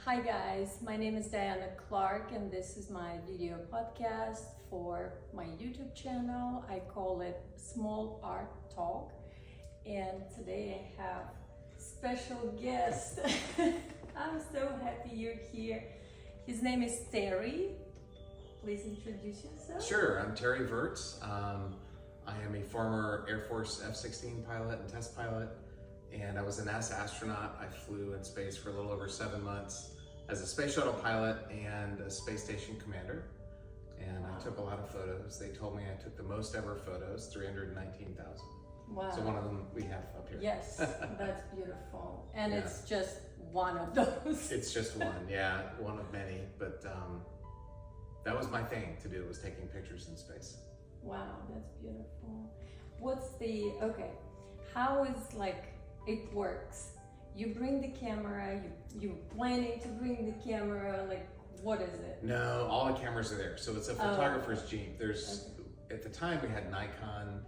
Hi guys, my name is Diana Clark and this is my video podcast for my YouTube channel. I call it Small Art Talk, and today I have special guest. I'm so happy you're here. His name is Terry. Please introduce yourself. Sure, I'm Terry Virts. I am a former Air Force F-16 pilot and test pilot, and I was a NASA astronaut. I flew in space for a little over 7 months as a space shuttle pilot and a space station commander. And I took a lot of photos. They told me I took the most ever photos, 319,000. Wow. So one of them we have up here. Yes, that's beautiful. And Yeah. it's just one of those. It's just one, yeah, one of many. But that was my thing to do, was taking pictures in space. Wow, that's beautiful. Okay, how is it works? You bring the camera, you're planning to bring the camera, what is it? No, all the cameras are there. So it's a photographer's dream. At the time we had Nikon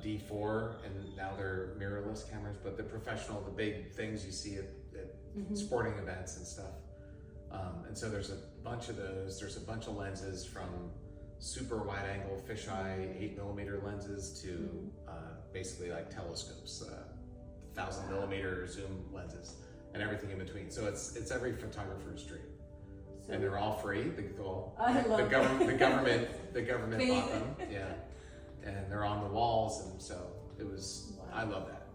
D4, and now they're mirrorless cameras, but the professional, the big things you see at sporting events and stuff. And so there's a bunch of those. There's a bunch of lenses, from super wide angle fisheye 8mm lenses to basically like telescopes, 1,000mm zoom lenses, and everything in between. So it's every photographer's dream. So, and they're all free. The government bought them. Yeah. And they're on the walls, and so it was, wow. I love that.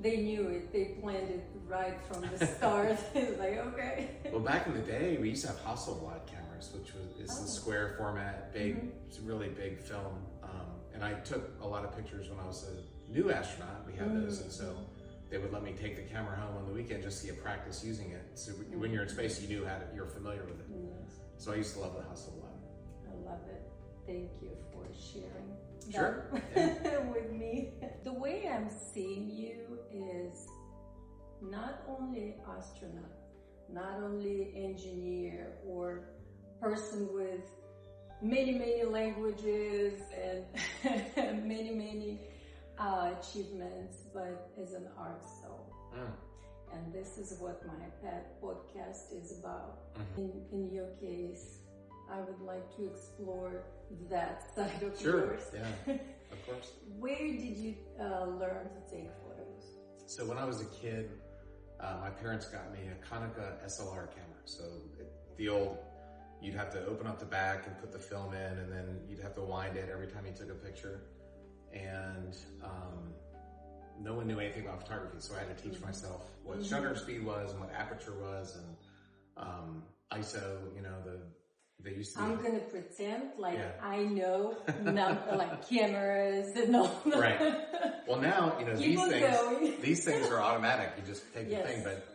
They knew it, they planned it right from the start. It's like, okay. Well, back in the day, we used to have Hasselblad cameras, which is the square format, big, it's a really big film. And I took a lot of pictures when I was a new astronaut. We had those, and so they would let me take the camera home on the weekend just to get practice using it. So when you're in space, you knew you're familiar with it. Yes. So I used to love the Hasselblad. I love it. Thank you for sharing Sure. that with me. The way I'm seeing you is not only astronaut, not only engineer or person with many languages and many achievements, but as an art soul. And this is what my podcast is about. In your case, I would like to explore that side of yours. Yeah, of course. Where did you learn to take photos? So when I was a kid, my parents got me a Konica SLR camera. So you'd have to open up the back and put the film in, and then you'd have to wind it every time you took a picture. And no one knew anything about photography, so I had to teach myself what shutter speed was and what aperture was, and ISO, they used to be. I'm gonna pretend I know cameras and all that. Right. Well, now, these things are automatic. You just take the thing, but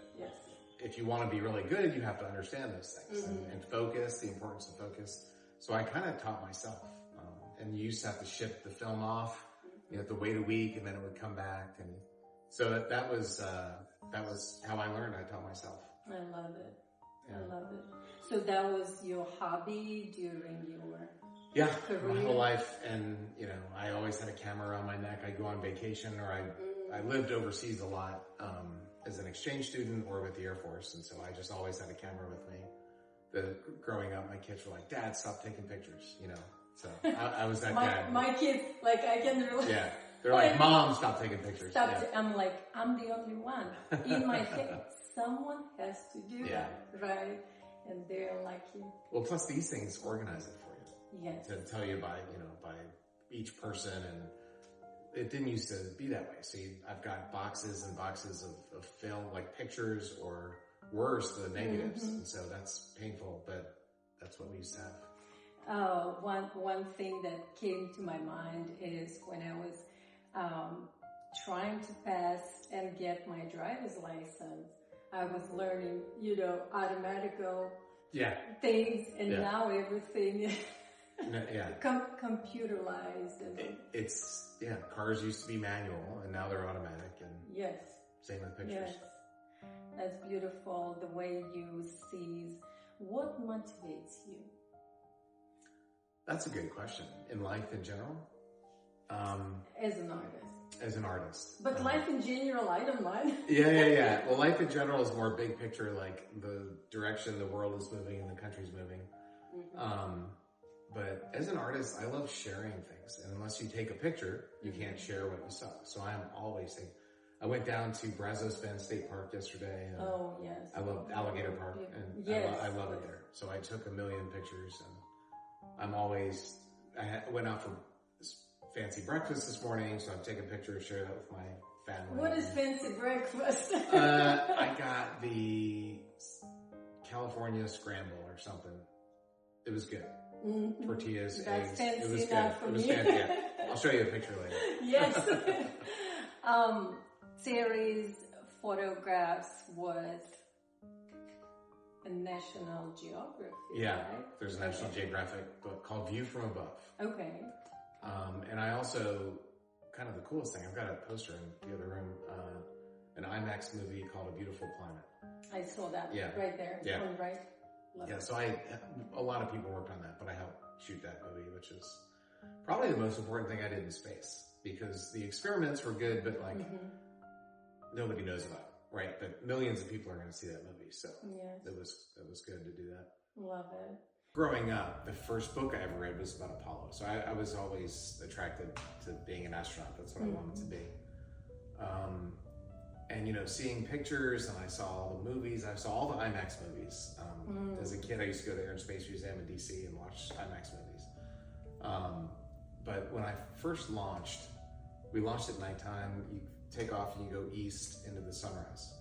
if you want to be really good, you have to understand those things and focus, the importance of focus. So I kind of taught myself. And you used to have to ship the film off. You have to wait a week, and then it would come back. And so that was how I learned. I taught myself. I love it. Yeah. I love it. So that was your hobby during your career? My whole life. And I always had a camera around my neck. I'd go on vacation, or I lived overseas a lot as an exchange student or with the Air Force, and so I just always had a camera with me. Growing up, my kids were like, "Dad, stop taking pictures," So I was that dad. My kids, I can really... Yeah. They're like, "Mom, stop taking pictures." Stop. Yeah. I'm like, I'm the only one. In my head, someone has to do that, right? And they're like you. Well, plus these things organize it for you. Yes. To tell you by each person, and it didn't used to be that way. So I've got boxes and boxes of film, like pictures, or worse, the negatives. And so that's painful, but that's what we used to have. One thing that came to my mind is when I was trying to pass and get my driver's license, I was learning, automatical things, and now everything is computerized. And cars used to be manual, and now they're automatic, and same with pictures. Yes, that's beautiful, the way you see. What motivates you? That's a good question. In life in general? As an artist. as an artist. But life in general, I don't mind. Yeah. Well, life in general is more big picture, like during direction the world is moving and the country's moving. But as an artist, I love sharing things. And unless you take a picture, you can't share what you saw. So I'm always thinking. I went down to Brazos Bend State Park yesterday. And oh, yes. I love Alligator Park, and I love it there. So I took 1 million pictures, and I'm always, went out for fancy breakfast this morning, so I've taken pictures, shared that with my family. What is fancy breakfast? I got the California scramble or something. It was good. Tortillas, That's eggs. fancy It was good. enough for It was me. fancy. Yeah. I'll show you a picture later. Yes. Series photographs with a National Geographic. Yeah, right? there's a National Geographic book called View from Above. Okay. And I also, kind of the coolest thing, I've got a poster in the other room, an IMAX movie called A Beautiful Planet. I saw that Yeah. right there. Yeah. On the right. Love Yeah, it. so a lot of people worked on that, but I helped shoot that movie, which is probably the most important thing I did in space, because the experiments were good, but like nobody knows about it, right? But millions of people are going to see that movie, so Yes. it was good to do that. Love it. Growing up, the first book I ever read was about Apollo, so I was always attracted to being an astronaut. That's what I wanted to be. And you know, seeing pictures, and I saw all the movies. I saw all the IMAX movies. As a kid, I used to go to the Air and Space Museum in DC and watch IMAX movies. But when I first launched, we launched at nighttime. You take off and you go east into the sunrise.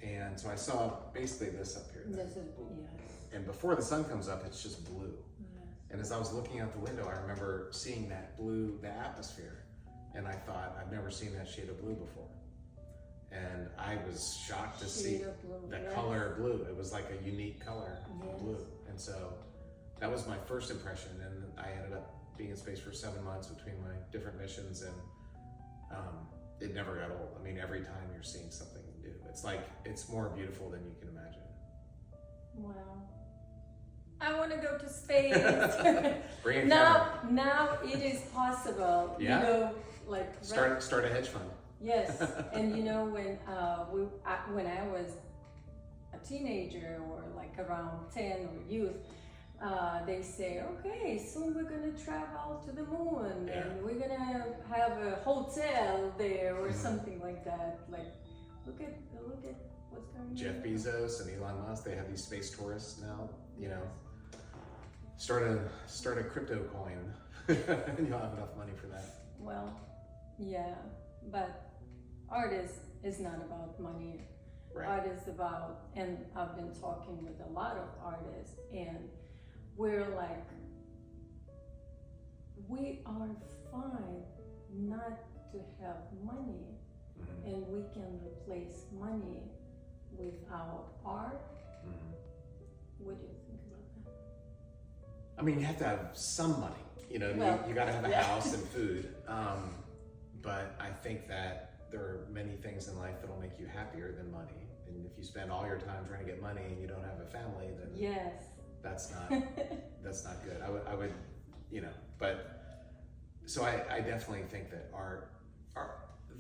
And so I saw basically this up here. This is, yes. And before the sun comes up, it's just blue. Yes. And as I was looking out the window, I remember seeing that blue, the atmosphere. And I thought, I've never seen that shade of blue before. And I was shocked to see the color blue. It was like a unique color, blue. And so that was my first impression. And I ended up being in space for 7 months between my different missions. And it never got old. I mean, every time you're seeing something new, it's like, it's more beautiful than you can imagine. Wow. I want to go to space. Bring a now it is possible. Yeah. You know, like start a hedge fund. Yes, and you know when I was a teenager or like around 10 or youth, they say, okay, soon we're gonna travel to the moon and we're gonna have a hotel there or something like that. Like, look at what's going on. Jeff Bezos and Elon Musk, they have these space tourists now. You know, start a crypto coin, and you'll have enough money for that. Well, yeah, but art is not about money. Right. Art is about, and I've been talking with a lot of artists, and we're like, we are fine not to have money, and we can replace money with our art. What do you think about that? I mean, you have to have some money. You know, you got to have a house and food. But I think that there are many things in life that'll make you happier than money. And if you spend all your time trying to get money and you don't have a family, then that's not good. I would, you know. But so I definitely think that art.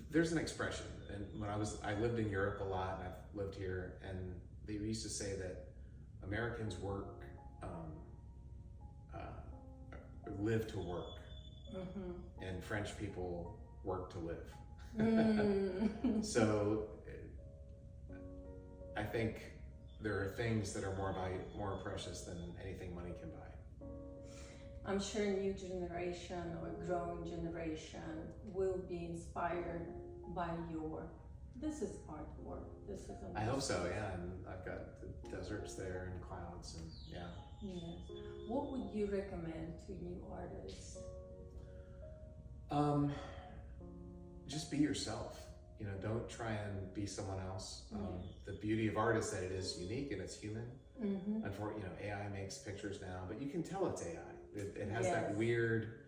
There's an expression, and when I lived in Europe a lot, and I've lived here, and they used to say that Americans live to work, and French people work to live. So I think there are things that are more precious than anything money can buy. I'm sure a new generation or a growing generation will be inspired by this is artwork. This is amazing. I hope so, yeah. And I've got the deserts there and clouds, and yeah. Yes. What would you recommend to new artists? Just be yourself. You know, don't try and be someone else. The beauty of art is that it is unique and it's human. Unfortunately, you know, AI makes pictures now, but you can tell it's AI. It has that weird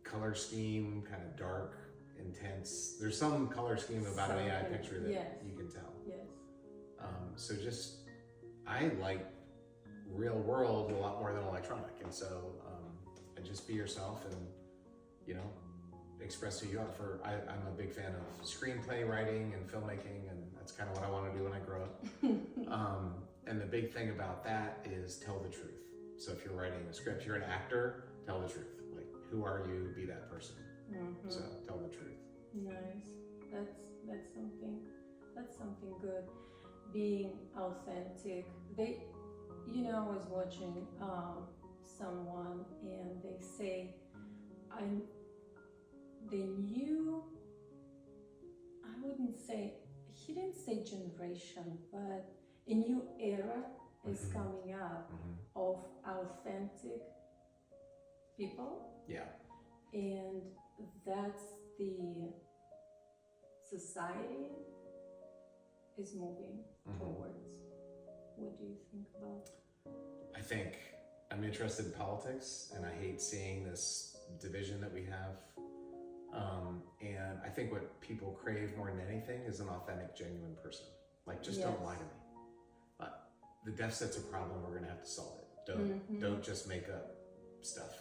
color scheme, kind of dark, intense. There's some color scheme about an AI picture that you can tell. Yes. So I like real world a lot more than electronic, and so and just be yourself, and you know, express who you are. I'm a big fan of screenplay writing and filmmaking, and that's kind of what I want to do when I grow up. And the big thing about that is tell the truth. So if you're writing a script, you're an actor, tell the truth. Like, who are you? Be that person. So tell the truth. Nice. That's something good. Being authentic. I was watching someone and they say, the new, I wouldn't say, he didn't say generation, but a new era is coming up of authentic people. Yeah. And that's the society is moving towards. What do you think about? I think I'm interested in politics, and I hate seeing this division that we have. And I think what people crave more than anything is an authentic, genuine person. Like, just don't lie to me. The deficit's a problem. We're going to have to solve it. Don't just make up stuff.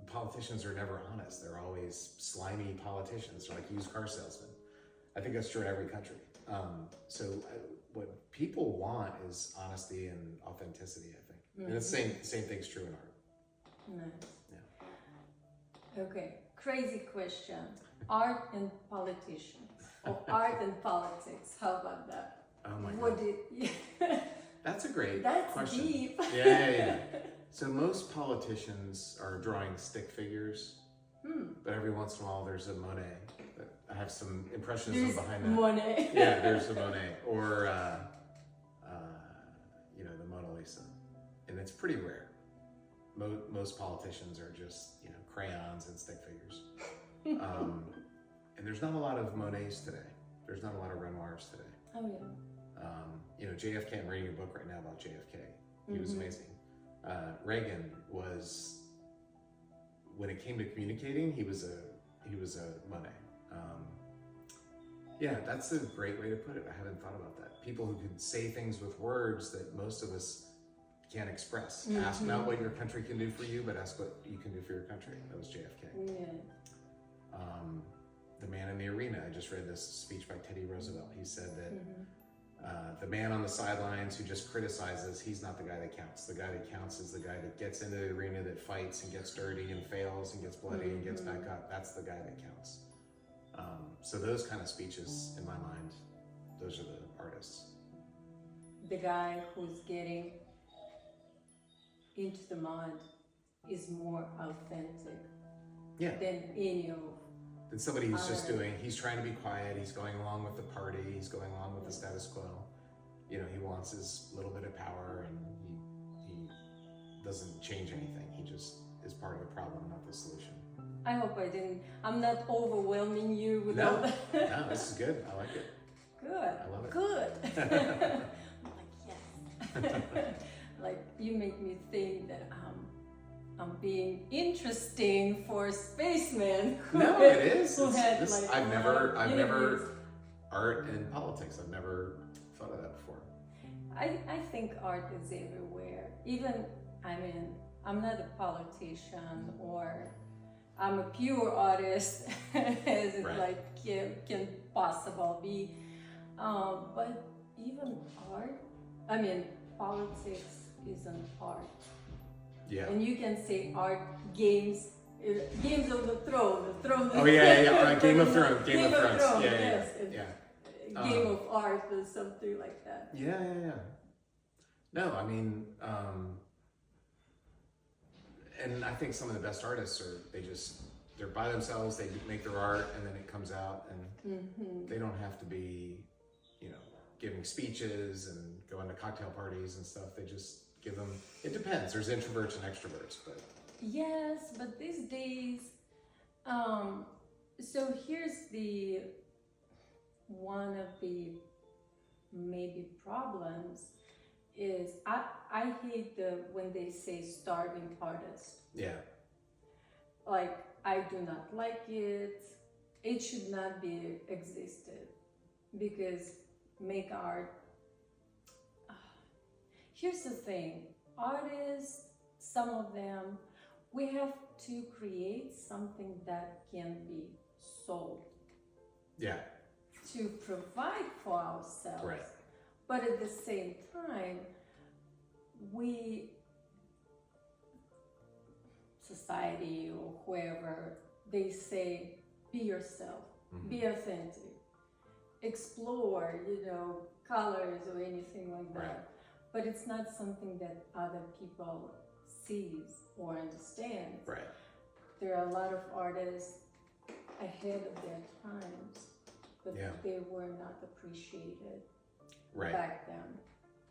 Politicians are never honest. They're always slimy politicians. They're like used car salesmen. I think that's true in every country. What people want is honesty and authenticity, I think. And the same thing's true in art. Nice. Yeah. Okay, crazy question. Art and politicians, or art and politics. How about that? Oh my God. That's a great question. Deep. Yeah. So most politicians are drawing stick figures, but every once in a while there's a Monet. I have some impressionism behind that. Monet. Yeah, there's a Monet, or the Mona Lisa, and it's pretty rare. Most politicians are just crayons and stick figures, and there's not a lot of Monets today. There's not a lot of Renoirs today. Oh yeah. JFK. I'm reading a book right now about JFK. He was amazing. Reagan was, when it came to communicating, he was a Monet. Yeah, that's a great way to put it. I haven't thought about that. People who could say things with words that most of us can't express. Ask not what your country can do for you, but ask what you can do for your country. That was JFK. Yeah. The Man in the Arena. I just read this speech by Teddy Roosevelt. He said that the man on the sidelines who just criticizes, he's not the guy that counts. The guy that counts is the guy that gets into the arena, that fights and gets dirty and fails and gets bloody and gets back up. That's the guy that counts. So those kind of speeches, in my mind, those are the artists. The guy who's getting into the mud is more authentic than any of. Than somebody who's just he's trying to be quiet, he's going along with the party, he's going along with the status quo. He wants his little bit of power, and he doesn't change anything. He just is part of the problem, not the solution. I hope I'm not overwhelming you with all that. No, this is good. I like it. Good. I love it. Good. I'm like, yes. Like, you make me think that I'm being interesting for spacemen. No, it is. I've never art and politics. I've never thought of that before. I think art is everywhere. Even, I'm not a politician, or I'm a pure artist, as it can possible be. But even art, politics is an art. Yeah. And you can say art, games of the throne. Oh yeah. Game of Thrones. Game of Thrones. Yeah. Game of art or something like that. Yeah. No, and I think some of the best artists they're by themselves, they make their art, and then it comes out, and they don't have to be, giving speeches and going to cocktail parties and stuff. They just give them, it depends. There's introverts and extroverts, but. Yes, but these days, so here's one of the maybe problems is I hate when they say starving artist. Yeah. Like, I do not like it. It should not be existed, because make art. Here's the thing, artists, some of them, we have to create something that can be sold. Yeah. to provide for ourselves. Right. But at the same time, society or whoever, they say, be yourself, be authentic, explore, colors or anything like that. Right. But it's not something that other people sees or understands. Right. There are a lot of artists ahead of their times, but they were not appreciated back then.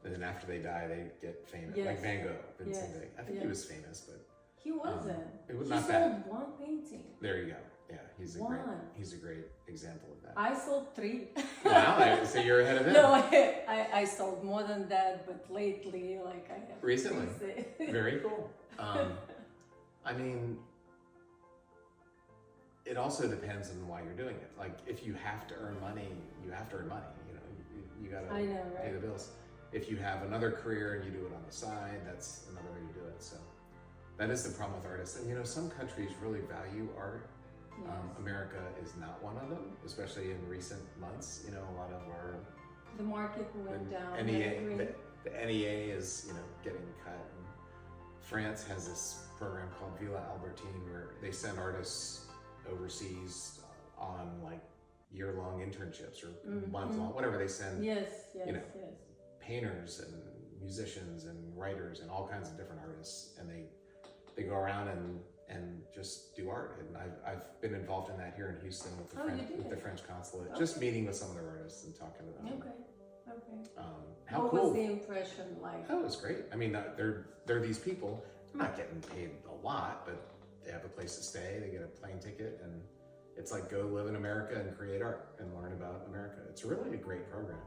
And then after they die, they get famous. Yes. Like Van Gogh. Yes. I think he was famous, but he wasn't. It was he not sold that. one painting. There you go. Yeah, he's a One. great example of that. I sold 3. Wow, so you're ahead of him. No, I sold more than that, but lately, like I have. Recently. Very cool. I mean, it also depends on why you're doing it. Like, if you have to earn money, you have to earn money. You gotta pay the bills. If you have another career and you do it on the side, that's another way to do it. So that is the problem with artists. And some countries really value art. Yes. America is not one of them, especially in recent months. A lot of the market went down. NEA, the NEA is getting cut. And France has this program called Villa Albertine where they send artists overseas on like year-long internships or month-long, whatever they send. Yes. Painters and musicians and writers and all kinds of different artists, and they go around and just do art. And I've been involved in that here in Houston with the French consulate, just meeting with some of their artists and talking to them. Okay. How what cool was the impression like? Oh, it was great. I mean, they're these people. They're not getting paid a lot, but they have a place to stay. They get a plane ticket, and it's like go live in America and create art and learn about America. It's really a great program.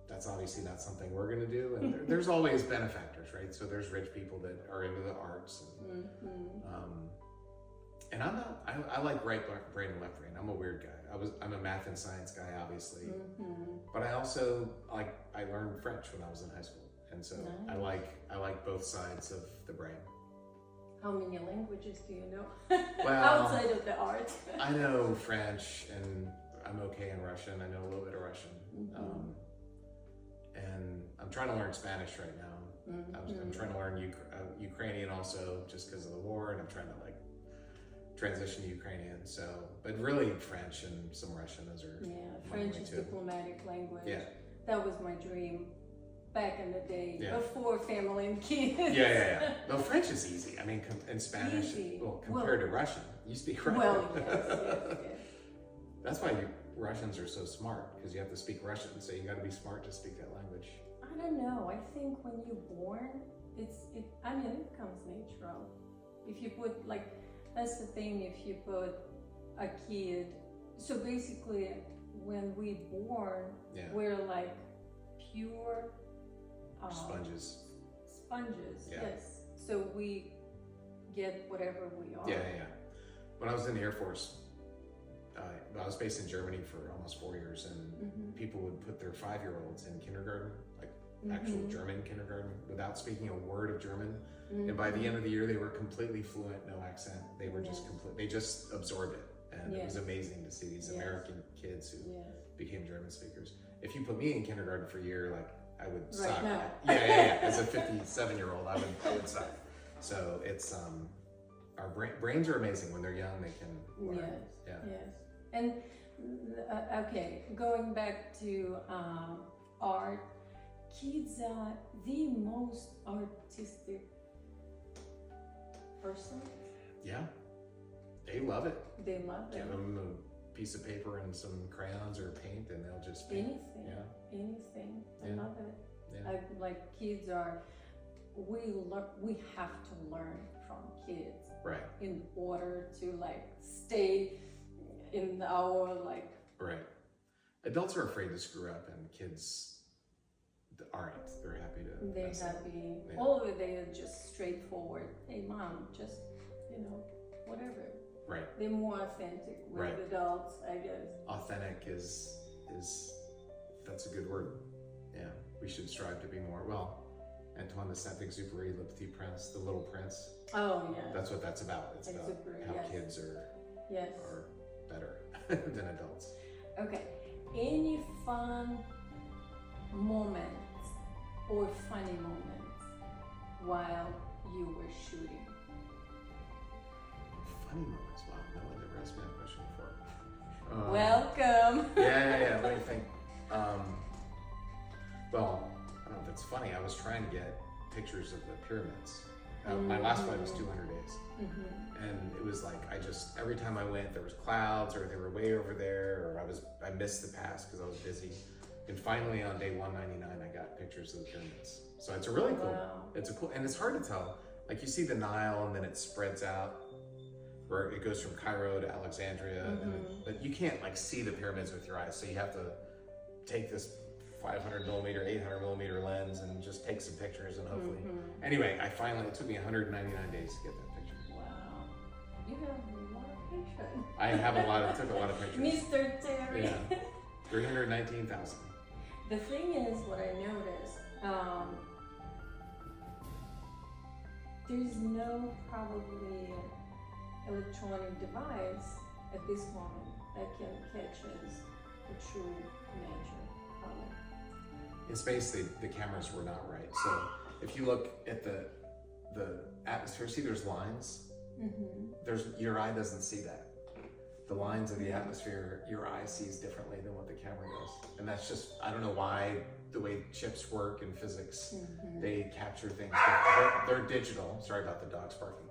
That's obviously not something we're going to do, and there's always benefactors, right? So there's rich people that are into the arts, and I'm not. I like right brain and left brain. I'm a weird guy. I'm a math and science guy, obviously, but I also I learned French when I was in high school, and so I like both sides of the brain. How many languages do you know Well, outside of the art? I know French, and I'm okay in Russian. I know a little bit of Russian. And I'm trying to learn Spanish right now. I'm trying to learn Ukrainian also, just because of the war, and I'm trying to transition to Ukrainian. So, but really French and some Russian, those are French is diplomatic language. Yeah, that was my dream back in the day, Yeah. before family and kids. Yeah. No, French is easy. I mean, in Spanish, Easy. compared to Russian, you speak Russian. Well, yes. That's why Russians are so smart, because you have to speak Russian, so you got to be smart to speak that language. I don't know. I think when you're born, it comes natural. If you put that's the thing. If you put a kid, so basically, when we're born, we're like pure sponges. Sponges, yes. So we get whatever we are. Yeah. When I was in the Air Force, I was based in Germany for almost 4 years, and people would put their 5-year-olds in kindergarten, actual German kindergarten, without speaking a word of German. And by the end of the year, they were completely fluent, no accent. They were just they just absorbed it. And it was amazing to see these American kids who became German speakers. If you put me in kindergarten for a year, I would suck. Now. Yeah. As a 57-year-old, I would suck. So it's our brains are amazing when they're young. They can learn. Yes. And okay, going back to art, kids are the most artistic person. Yeah, they love it. They love it. Give them a piece of paper and some crayons or paint, and they'll just paint. Anything. I Yeah. love it. Yeah. Kids are. We have to learn from kids, Right. in order to stay in our Right. Adults are afraid to screw up, and kids aren't. They're happy to. They're mess up. happy. Yeah. All of it, they are just straightforward. Hey, mom, just whatever. Right. They're more authentic with Right. adults, I guess. Authentic is that's a good word. Yeah, we should strive to be more. Well, Antoine de Saint-Exupéry, Le Petit Prince, The Little Prince. Oh yeah. That's what that's about. It's about Exupéry, how yes. kids are Yes. better than adults. Okay. any fun moments or funny moments while you were shooting? Funny moments. Wow, no one ever asked me that question before. Welcome. Yeah. Let me think. Well, I don't know if it's funny. I was trying to get pictures of the pyramids. My last flight was 200 days. And it was like, every time I went, there was clouds, or they were way over there, or I missed the pass because I was busy. And finally on day 199, I got pictures of the pyramids. So it's a really cool, and it's hard to tell. Like you see the Nile and then it spreads out, where it goes from Cairo to Alexandria, but you can't like see the pyramids with your eyes. So you have to take this 500 millimeter, 800 millimeter lens and just take some pictures and hopefully. Anyway, it took me 199 days to get that picture. Wow. You have a lot of pictures. I took a lot of pictures. Mr. Terry. Yeah. 319,000. The thing is, what I noticed, there's no probably electronic device at this moment that can catch the true nature color. In space, the cameras were not right. So if you look at the atmosphere, see there's lines? Your eye doesn't see that. The lines of the atmosphere, your eye sees differently than what the camera does. And that's just, I don't know why, the way chips work in physics, they capture things. They're digital. Sorry about the dogs barking.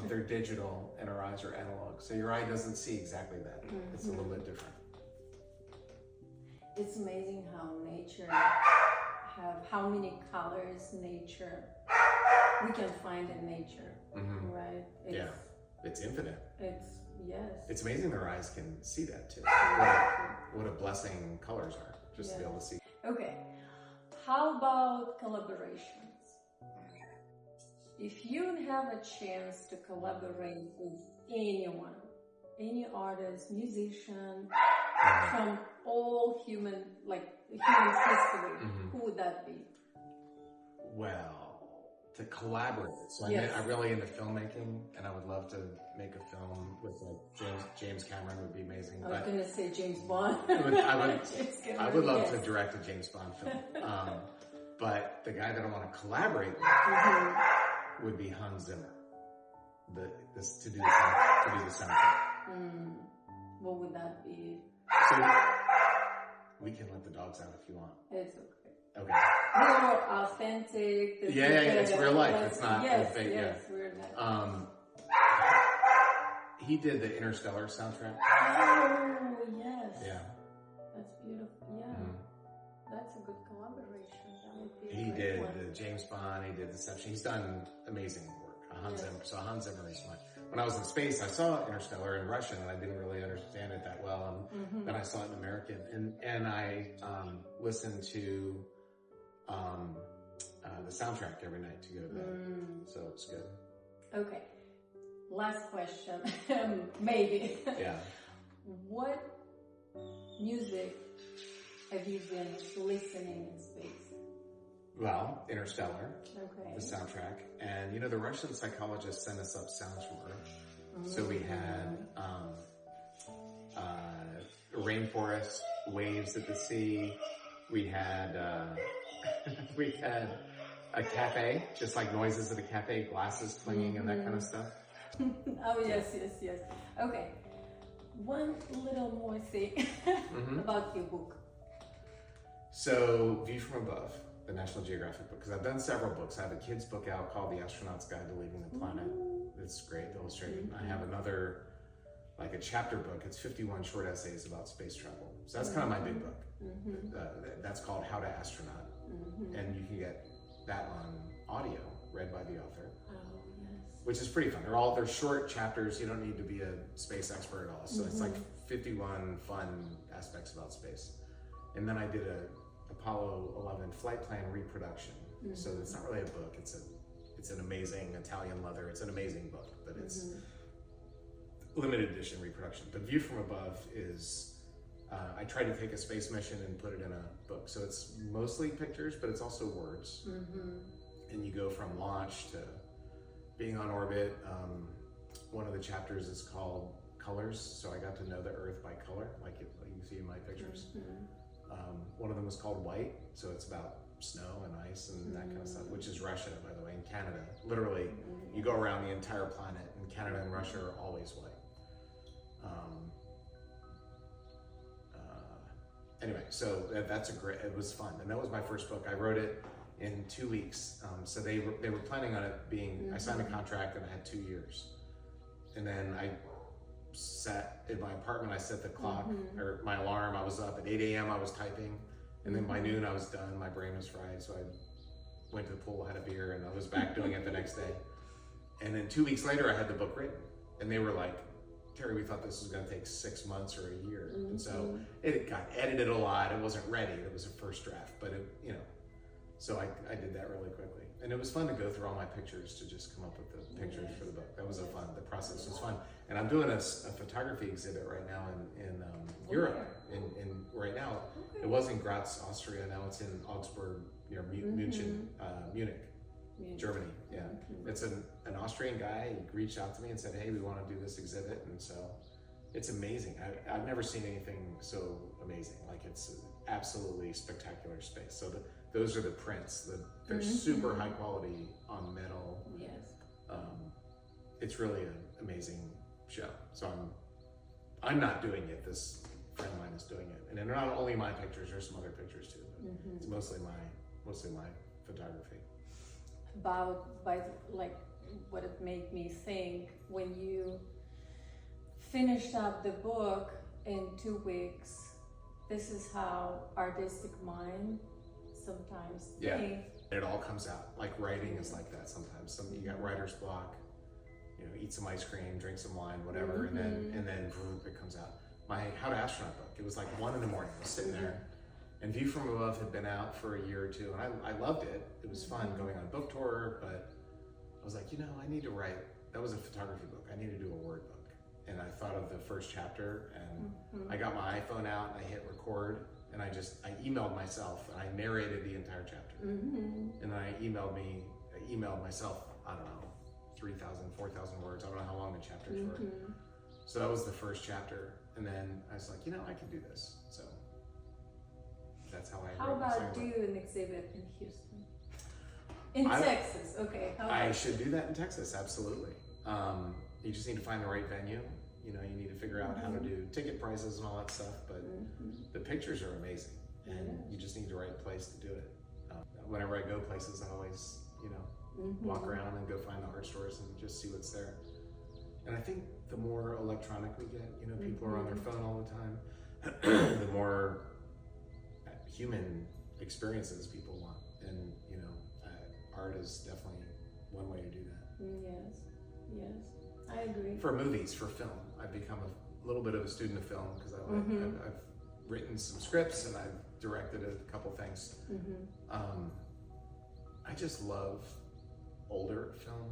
They're digital and our eyes are analog. So your eye doesn't see exactly that. It's a little bit different. It's amazing how nature how many colors we can find in nature, right? It's infinite. Yes. It's amazing their eyes can see that too. What a blessing colors are, just to be able to see. Okay, how about collaborations? If you have a chance to collaborate with anyone, any artist, musician, from all human history, who would that be? Well, to collaborate. So I'm really into filmmaking, and I would love to make a film with James Cameron. Would be amazing. I was going to say James Bond. I would love to direct a James Bond film. But the guy that I want to collaborate with would be Hans Zimmer. To do the soundtrack. What would that be? So we can let the dogs out if you want. It's okay. Okay. More authentic. It's real life. It's not fake. We're not. He did the Interstellar soundtrack. Oh, yes. Yeah. That's beautiful. Yeah. That's a good collaboration. That would be He did the James Bond. He did Deception. He's done amazing work. Hans Zimmer is much. When I was in space, I saw Interstellar in Russian, and I didn't really understand it that well. And then I saw it in American, and I listened to the soundtrack every night to go to bed. So it's good. Okay. Last question, maybe. Yeah. What music have you been listening in space? Well, Interstellar, okay. The soundtrack, and the Russian psychologists sent us up sounds from Earth. So we had rainforest, waves at the sea. We had a cafe, just like noises at a cafe, glasses clanging and that kind of stuff. Oh yes. Okay, one little more thing about your book. So, View from Above, the National Geographic book, because I've done several books. I have a kid's book out called The Astronaut's Guide to Leaving the Planet. It's great, illustrated. I have another, like a chapter book. It's 51 short essays about space travel. So that's kind of my big book. That's called How to Astronaut. And you can get that on audio, read by the author. Which is pretty fun. They're short chapters. You don't need to be a space expert at all. So it's like 51 fun aspects about space. And then I did a Apollo 11 flight plan reproduction. So it's not really a book. It's an amazing Italian leather. It's an amazing book, but it's limited edition reproduction. But View from Above is, I tried to take a space mission and put it in a book. So it's mostly pictures, but it's also words. And you go from launch to being on orbit. One of the chapters is called colors, so I got to know the Earth by color, like you see in my pictures. One of them was called White, so it's about snow and ice and that kind of stuff, which is Russia, by the way, and Canada. Literally, you go around the entire planet, and Canada and Russia are always white. Anyway, so that's it was fun, and that was my first book. I wrote it in 2 weeks. So they were planning on it being, I signed a contract and I had 2 years. And then I sat in my apartment, I set the clock, or my alarm, I was up at 8 a.m. I was typing, and then by noon I was done, my brain was fried, so I went to the pool, had a beer, and I was back doing it the next day. And then 2 weeks later I had the book written, and they were like, Terry, we thought this was gonna take 6 months or a year. And so it got edited a lot, it wasn't ready, it was a first draft, but so I did that really quickly. And it was fun to go through all my pictures to just come up with the pictures for the book. That was the process was fun. And I'm doing a photography exhibit right now in Europe. Right now, it was in Graz, Austria, now it's in Augsburg, near Munich, Germany. Yeah, it's an Austrian guy. He reached out to me and said, hey, we want to do this exhibit. And so it's amazing. I've never seen anything so amazing. Like, it's absolutely spectacular space. So those are the prints. They're super high quality on metal. Yes. It's really an amazing show. So I'm not doing it. This friend of mine is doing it, and they're not only my pictures. There's some other pictures too. But it's mostly my photography. What it made me think when you finished up the book in 2 weeks. This is how artistic mind sometimes think. It all comes out. Like writing is like that sometimes. You got writer's block. Eat some ice cream, drink some wine, whatever, and then it comes out. My How to Astronaut book. It was like 1 a.m. I was sitting there, and View from Above had been out for a year or two, and I loved it. It was fun going on a book tour, but I was like, I need to write. That was a photography book. I need to do a word book. And I thought of the first chapter, and I got my iPhone out and I hit record, and I emailed myself and I narrated the entire chapter. And then I emailed myself, I don't know, 3,000, 4,000 words. I don't know how long the chapters were. So that was the first chapter. And then I was like, I can do this. So that's how I How about do an exhibit in Houston? In Texas, okay. I should do that in Texas, absolutely. You just need to find the right venue. You need to figure out how to do ticket prices and all that stuff, but the pictures are amazing, and you just need the right place to do it. Whenever I go places, I always, walk around and go find the art stores and just see what's there. And I think the more electronic we get, people are on their phone all the time, the more human experiences people want. And, art is definitely one way to do that. Yes, I agree. For movies, for film, I've become a little bit of a student of film because I've written some scripts and I've directed a couple things. I just love older film.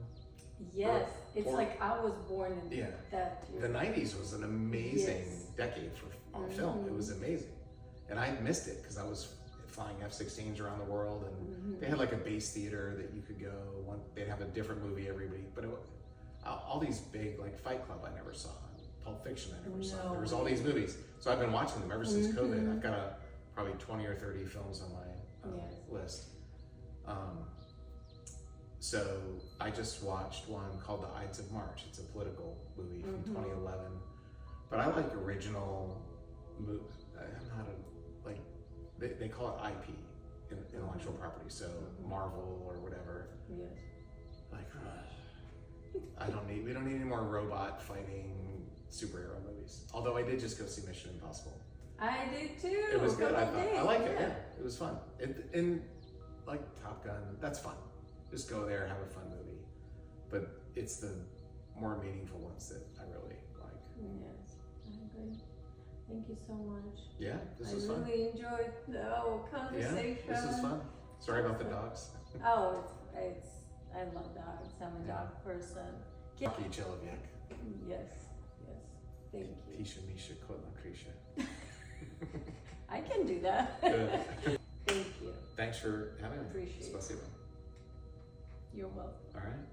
Yes, it's like I was born in that year. The 90s was an amazing decade for film. It was amazing. And I missed it because I was flying F-16s around the world, and they had like a base theater that you could go. They'd have a different movie every week, but all these big, like Fight Club I never saw, Pulp Fiction I never saw. There was all these movies. So I've been watching them ever since COVID. I've got probably 20 or 30 films on my list. So I just watched one called The Ides of March. It's a political movie from 2011. But I like original movies. I'm not they call it IP, intellectual property. So Marvel or whatever. Yes. Like, we don't need any more robot fighting superhero movies. Although I did just go see Mission Impossible. I did too. It was good. I thought I liked it. Yeah, it was fun. And like Top Gun, that's fun. Just go there, have a fun movie. But it's the more meaningful ones that I really like. Yes, I agree. Thank you so much. Yeah, this was fun. I really enjoyed the whole conversation. Yeah, this was fun. Sorry about the dogs. Oh, I love dogs. I'm a dog person. Taki Cheloviek. Yes. Thank you. Tisha Misha Kotla Krisha. I can do that. Thank you. Thanks for having me. Appreciate it. Spasibo. You're welcome. All right.